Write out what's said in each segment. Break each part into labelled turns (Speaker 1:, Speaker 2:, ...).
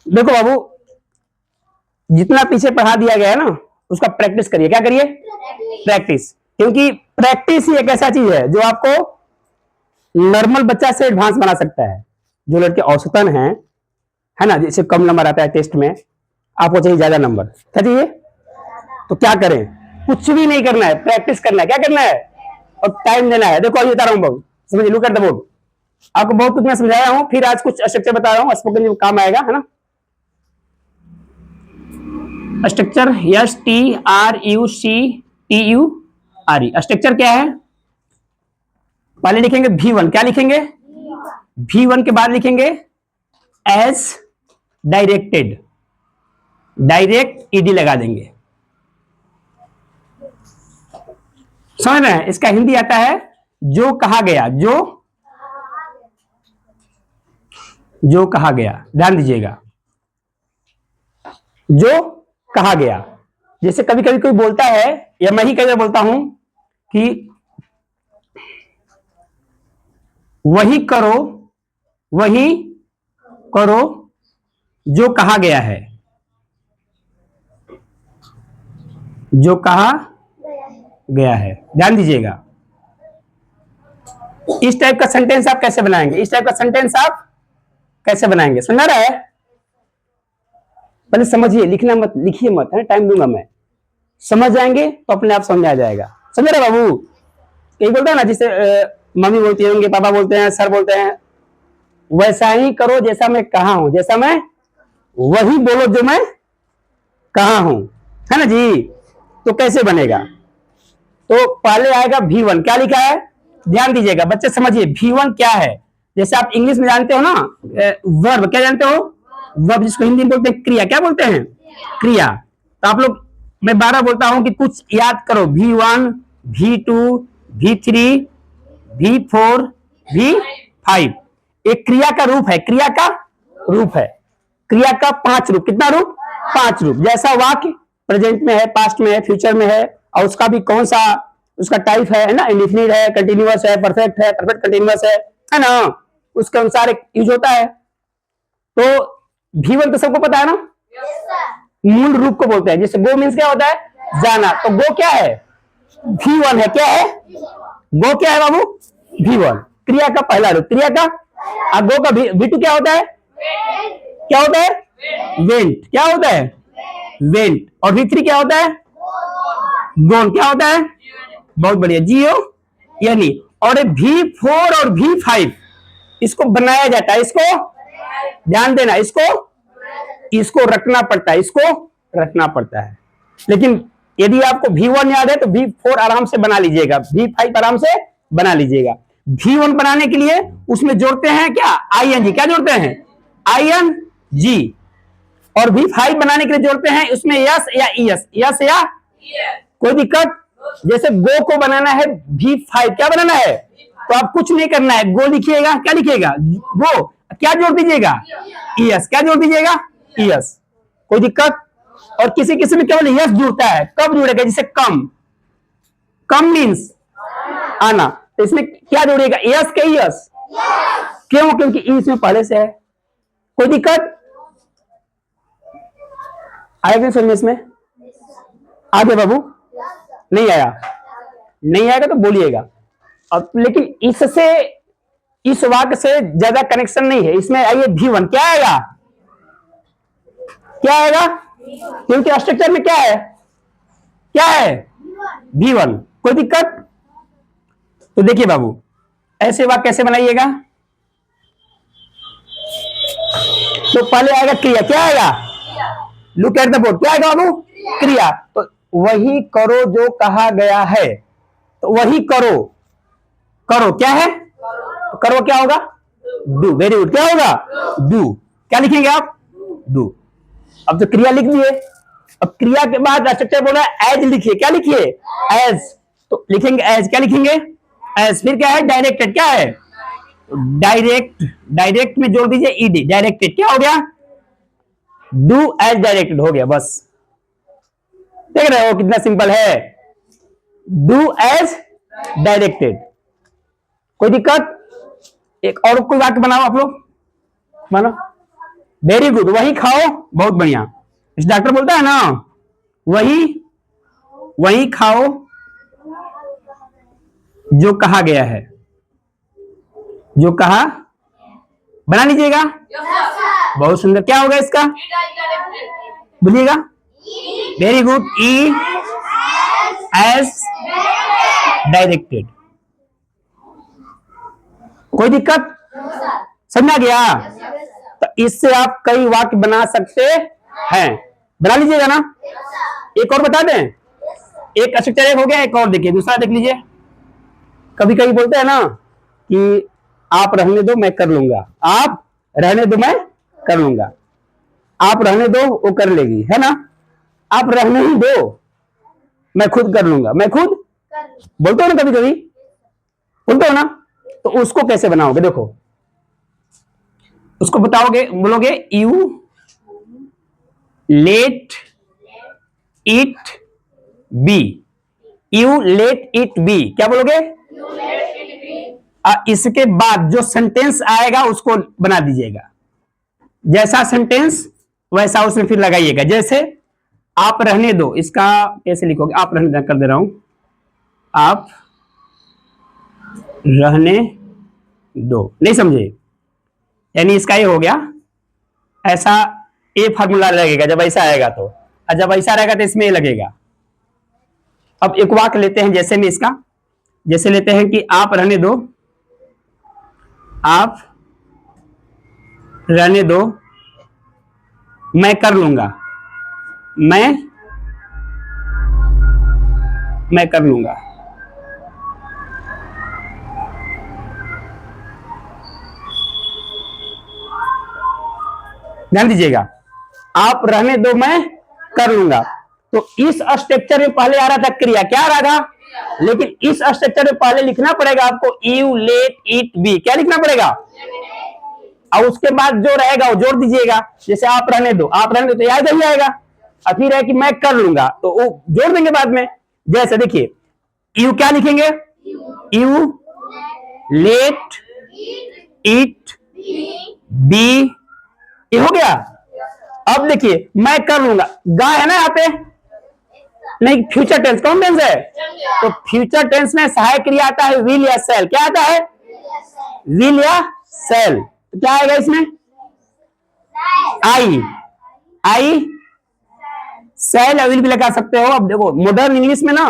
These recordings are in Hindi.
Speaker 1: देखो बाबू, जितना पीछे पढ़ा दिया गया है ना, उसका प्रैक्टिस करिए। क्या करिए? प्रैक्टिस। क्योंकि प्रैक्टिस ही एक ऐसा चीज है जो आपको नॉर्मल बच्चा से एडवांस बना सकता है। जो लड़के औसतन है ना, जैसे कम नंबर आता है टेस्ट में, आपको चाहिए ज्यादा नंबर। क्या चाहिए? तो क्या करें? कुछ भी नहीं करना है, प्रैक्टिस करना है। क्या करना है? और टाइम देना है। देखो अभी बता रहा हूँ बाबू, समझिए, लुक एट द बोर्ड। आपको बहुत कुछ मैं समझाया हूँ, फिर आज कुछ स्ट्रक्चर बता रहा हूँ, स्पोकन जो काम आएगा, है ना। Structure, STRUCTURE। स्ट्रक्चर क्या है? पहले लिखेंगे V1। क्या लिखेंगे? V1 के बाद लिखेंगे एज डायरेक्टेड। डायरेक्ट ईडी लगा देंगे। समझ रहे हैं? इसका हिंदी आता है जो कहा गया। जो कहा गया, ध्यान दीजिएगा, जो कहा गया। जैसे कभी कभी कोई बोलता है, या मैं ही कई बार बोलता हूं कि वही करो, वही करो जो कहा गया है। जो कहा गया है, ध्यान दीजिएगा। इस टाइप का सेंटेंस आप कैसे बनाएंगे? इस टाइप का सेंटेंस आप कैसे बनाएंगे? समझ रहा है? पहले समझिए, लिखना मत, लिखिए मत, है टाइम दूंगा मैं। समझ जाएंगे तो अपने आप समझ आ जाएगा। समझ रहे बाबू? यही बोलता है ना, जिसे मम्मी बोलती होंगे, पापा बोलते हैं, सर बोलते हैं, वैसा ही करो जैसा मैं कहा हूं। जैसा मैं, वही बोलो जो मैं कहा हूं, है ना जी। तो कैसे बनेगा? तो पहले आएगा V1। क्या लिखा है? ध्यान दीजिएगा बच्चे, समझिए V1 क्या है। जैसे आप इंग्लिश में जानते हो ना, वर्ब। क्या जानते हो? वर्ब, जिसको हिंदी में बोलते हैं क्रिया। क्या बोलते हैं? क्रिया। तो आप लोग, मैं 12 बोलता हूं कि कुछ याद करो। V1, V2, V3, V4, V5। एक क्रिया का रूप है। क्रिया का रूप है। क्रिया का 5 रूप। कितना रूप? 5 रूप। जैसा वाक्य प्रेजेंट में है, पास्ट में है, फ्यूचर में है, और उसका भी कौन सा उसका टाइप है ना, इंडेफिनिट है, कंटिन्यूअस है, परफेक्ट है, परफेक्ट कंटिन्यूअस है ना, उसके अनुसार एक यूज होता है। तो V1 तो सबको पता है ना, मूल रूप को बोलते हैं। जैसे गो मीन्स क्या होता है? जाना। तो गो क्या है? V1 है। क्या है? गो क्या है बाबू? V1। क्रिया का पहला रूप। क्रिया का, और गो का V2 क्या होता है? क्या होता है? वेंट। क्या होता है? वेंट। और V3 क्या होता है? गोन। क्या होता है? बहुत बढ़िया, जियो यानी। और V4 और V5 इसको बनाया जाता है। इसको ध्यान देना, इसको रखना पड़ता है। इसको रखना पड़ता है। लेकिन यदि आपको V1 याद है तो V4 आराम से बना लीजिएगा, V5 आराम से बना लीजिएगा। V1 बनाने के लिए उसमें जोड़ते हैं क्या? ING। क्या जोड़ते हैं? ING। और V5 बनाने के लिए जोड़ते हैं उसमें यस या ईएस। यस या कोई दिक्कत? जैसे गो को बनाना है V5, क्या बनाना है? तो आप कुछ नहीं करना है, गो लिखिएगा। क्या लिखिएगा? गो। क्या जोड़ दीजिएगा? ईएस। क्या जोड़ दीजिएगा? ईएस। कोई दिक्कत? और किसी किसी में केवल यस जुड़ता है। कब जुड़ेगा? जैसे कम। कम मीन्स आना। तो इसमें क्या जोड़िएगा? यस के यस। क्यों? क्योंकि ई इसमें पहले से है। कोई दिक्कत? आएगा समझ में? इसमें आगे बाबू नहीं आया? नहीं आएगा तो बोलिएगा। अब लेकिन इससे, इस वाक्य से ज्यादा कनेक्शन नहीं है। इसमें आइए V1। क्या आएगा? क्या आएगा? क्योंकि स्ट्रक्चर में क्या है? क्या है? V1। कोई दिक्कत? तो देखिए बाबू, ऐसे वाक्य कैसे बनाइएगा? तो पहले आएगा क्रिया। क्या आएगा? Look at the board. क्या आएगा बाबू? क्रिया। तो वही करो जो कहा गया है। तो वही करो। करो क्या है? तो करो क्या होगा? डू। Very good. क्या होगा? डू। क्या लिखेंगे आप? डू। अब तो क्रिया लिख दिए। अब क्रिया के बाद स्ट्रक्चर बोला एज लिखिए। क्या लिखिए? एज। तो लिखेंगे एज। क्या लिखेंगे? एज। फिर क्या है? डायरेक्टेड। क्या है? डायरेक्ट। डायरेक्ट में जोड़ दीजिए ईडी। डायरेक्टेड। क्या हो गया? डू एज डायरेक्टेड हो गया। बस देख रहे हो कितना सिंपल है? Do as directed. कोई दिक्कत? एक और कोई वाक्य बनाओ आप लोग, मानो। वेरी गुड, वही खाओ, बहुत बढ़िया। इस डॉक्टर बोलता है ना, वही खाओ जो कहा गया है, जो कहा, बना लीजिएगा। बहुत सुंदर, क्या होगा इसका, बोलिएगा। Very good, E S directed. कोई दिक्कत, समझ आ गया? तो इससे आप कई वाक्य बना सकते हैं, बना लीजिएगा ना। एक और बता दें, एक स्ट्रक्चर हो गया, एक और देखिए, दूसरा देख लीजिए। कभी कभी बोलते हैं ना कि आप रहने दो मैं कर लूंगा, आप रहने दो मैं कर लूंगा, आप रहने दो वो कर लेगी, है ना। आप रहने ही दो, मैं खुद कर लूंगा, मैं खुद बोलते हो ना, कभी कभी बोलते हो ना। तो उसको कैसे बनाओगे, देखो उसको बताओगे, बोलोगे you let it be, you let it be, क्या बोलोगे? इसके बाद जो सेंटेंस आएगा उसको बना दीजिएगा, जैसा सेंटेंस वैसा उसमें फिर लगाइएगा। जैसे आप रहने दो, इसका कैसे लिखोगे, आप रहने दो, कर दे रहा हूं, आप रहने दो, नहीं समझे, यानी इसका ये हो गया, ऐसा ए फार्मूला लगेगा जब ऐसा आएगा तो, और जब ऐसा रहेगा तो इसमें ये लगेगा। अब एक वाक्य लेते हैं, जैसे में इसका, जैसे लेते हैं कि आप रहने दो, आप रहने दो मैं कर लूंगा, मैं कर लूंगा। ध्यान दीजिएगा, आप रहने दो मैं कर लूंगा। तो इस स्ट्रक्चर में पहले आ रहा था क्रिया, क्या आ रहा था, लेकिन इस स्ट्रक्चर में पहले लिखना पड़ेगा आपको यू लेट इट बी, क्या लिखना पड़ेगा, और उसके बाद जो रहेगा वो जोड़ दीजिएगा। जैसे आप रहने दो, आप रहने दो तो याद ही आएगा, और फिर है कि मैं कर लूंगा तो वो जोड़ देंगे बाद में। जैसे देखिए, यू क्या लिखेंगे, यू लेट इट बी, ये हो गया। अब देखिए मैं कर लूंगा, गा है ना यहाँ पे, नहीं फ्यूचर टेंस, कौन टेंस है, तो फ्यूचर टेंस में सहायक क्रिया आता है विल या सेल, क्या आता है, विल या सेल। तो क्या आएगा इसमें, आई सेल या विल भी लगा सकते हो। अब देखो मॉडर्न इंग्लिश में ना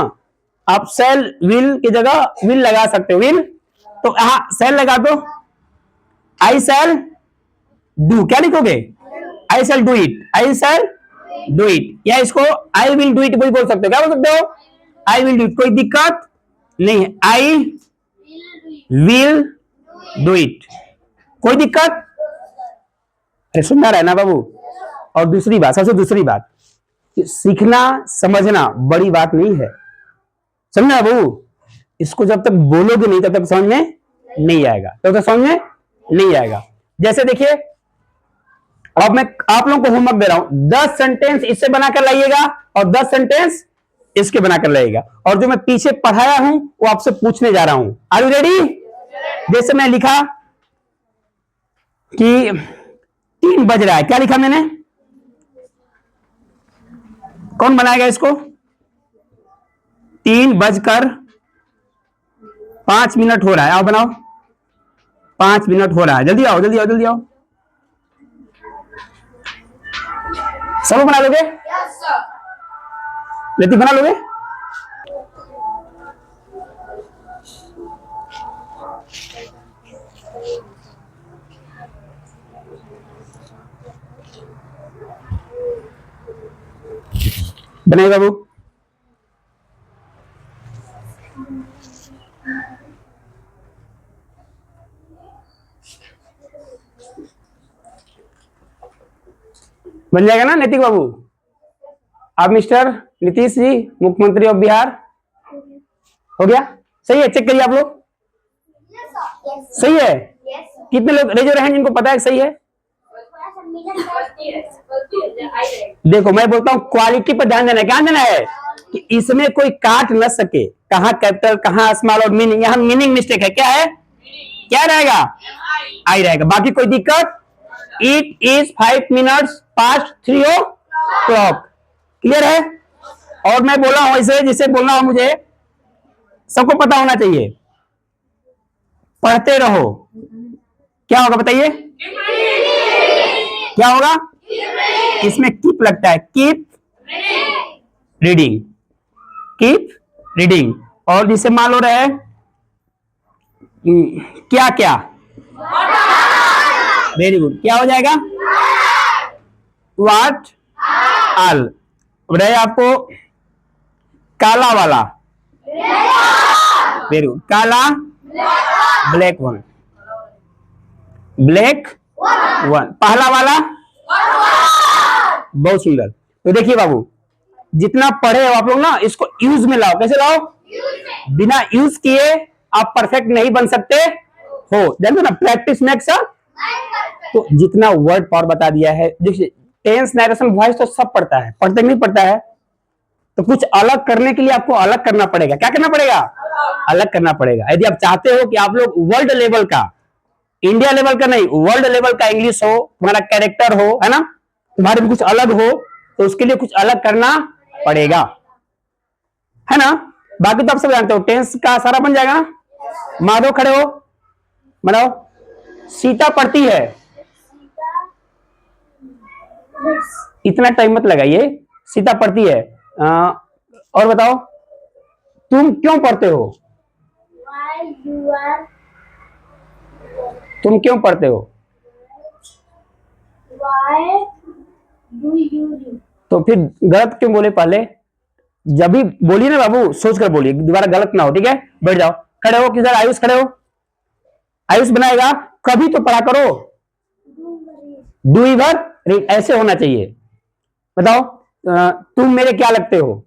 Speaker 1: आप सेल विल की जगह विल लगा सकते हो, विल, तो यहां सेल लगा दो, आई सेल डू, क्या लिखोगे, I shall do it, I shall do it, या इसको आई विल डू इट भी बोल सकते हो, क्या बोल सकते हो, आई विल डू इट, कोई दिक्कत नहीं है, आई विल डू इट, कोई दिक्कत, अरे सुनना रहे ना बाबू। और दूसरी बात, सबसे दूसरी बात, सीखना समझना बड़ी बात नहीं है, समझना बाबू, इसको जब तक बोलोगे नहीं तब तक समझ में नहीं आएगा, तब तक समझ में नहीं आएगा। जैसे देखिए, अब मैं आप लोगों को होमवर्क दे रहा हूं, 10 सेंटेंस इससे बनाकर लाइएगा और 10 सेंटेंस इसके बनाकर लाइएगा, और जो मैं पीछे पढ़ाया हूं वो आपसे पूछने जा रहा हूं। Are you ready? जैसे मैं लिखा कि 3 बज रहा है, क्या लिखा मैंने, कौन बनाएगा इसको, 3:05 हो रहा है, आओ बनाओ, 5 मिनट हो रहा है, जल्दी आओ जल्दी आओ जल्दी आओ, सब बना लोगे, ऋतिक बना लोगे, बनाए बाबू, बन जाएगा ना नैतिक बाबू। आप मिस्टर नीतीश जी, मुख्यमंत्री ऑफ बिहार, हो गया, सही है, चेक करिए आप लोग, सही है, कितने लोग रेज रहे हैं जिनको पता है सही है। देखो मैं बोलता हूँ क्वालिटी पर ध्यान देना है, क्या देना है कि इसमें कोई काट न सके, कहाँ कैपिटल कहाँ स्मॉल और मीनिंग, यहाँ मीनिंग मिस्टेक है, क्या है, क्या रहेगा, आई रहेगा, बाकी कोई दिक्कत it is 5 minutes past 3 o'clock। Clear है? और मैं बोला हूं इसे, जिसे बोलना हो मुझे सबको पता होना चाहिए। पढ़ते रहो, क्या होगा बताइए? क्या होगा? इसमें कीप लगता है, कीप रीडिंग, कीप रीडिंग। और जिसे मान लो रहे क्या क्या, वेरी गुड, क्या हो जाएगा? What all. रहे आपको काला वाला, वेरी गुड, काला, ब्लैक वन, ब्लैक वन, पहला वाला, बहुत सुंदर। तो देखिए बाबू, जितना पढ़े हो आप लोग ना, इसको यूज में लाओ। कैसे लाओ? बिना यूज किए आप परफेक्ट नहीं बन सकते हो, जानते ना, प्रैक्टिस मेक्स अ। तो जितना वर्ड पावर बता दिया है, देखिए टेंस, नरेशन, वॉइस तो सब पढ़ता है, पढ़ते नहीं पढ़ता है। तो कुछ अलग करने के लिए आपको अलग करना पड़ेगा। क्या करना पड़ेगा? अलग करना पड़ेगा। यदि आप चाहते हो कि आप लोग वर्ल्ड लेवल का, इंडिया लेवल का नहीं, वर्ल्ड लेवल का इंग्लिश हो, तुम्हारा कैरेक्टर हो, है ना, तुम्हारे में कुछ अलग हो, तो उसके लिए कुछ अलग करना पड़ेगा, है ना। बाकी तो आप सब जानते हो, टेंस का सारा बन जाएगा ना। माधव खड़े हो, बनाओ। सीता पढ़ती है, इतना टाइम मत लगाइए, सीता पढ़ती है। और बताओ, तुम क्यों पढ़ते हो? तुम क्यों पढ़ते हो? तो फिर गलत क्यों बोले पहले? जब भी बोलिए ना बाबू, सोच कर बोलिए, दोबारा गलत ना हो, ठीक है? बैठ जाओ, खड़े हो, किधर आयुष खड़े हो, आयुष बनाएगा, कभी तो पढ़ा करो। डू इवर रीड, ऐसे होना चाहिए। बताओ, तुम मेरे क्या लगते हो?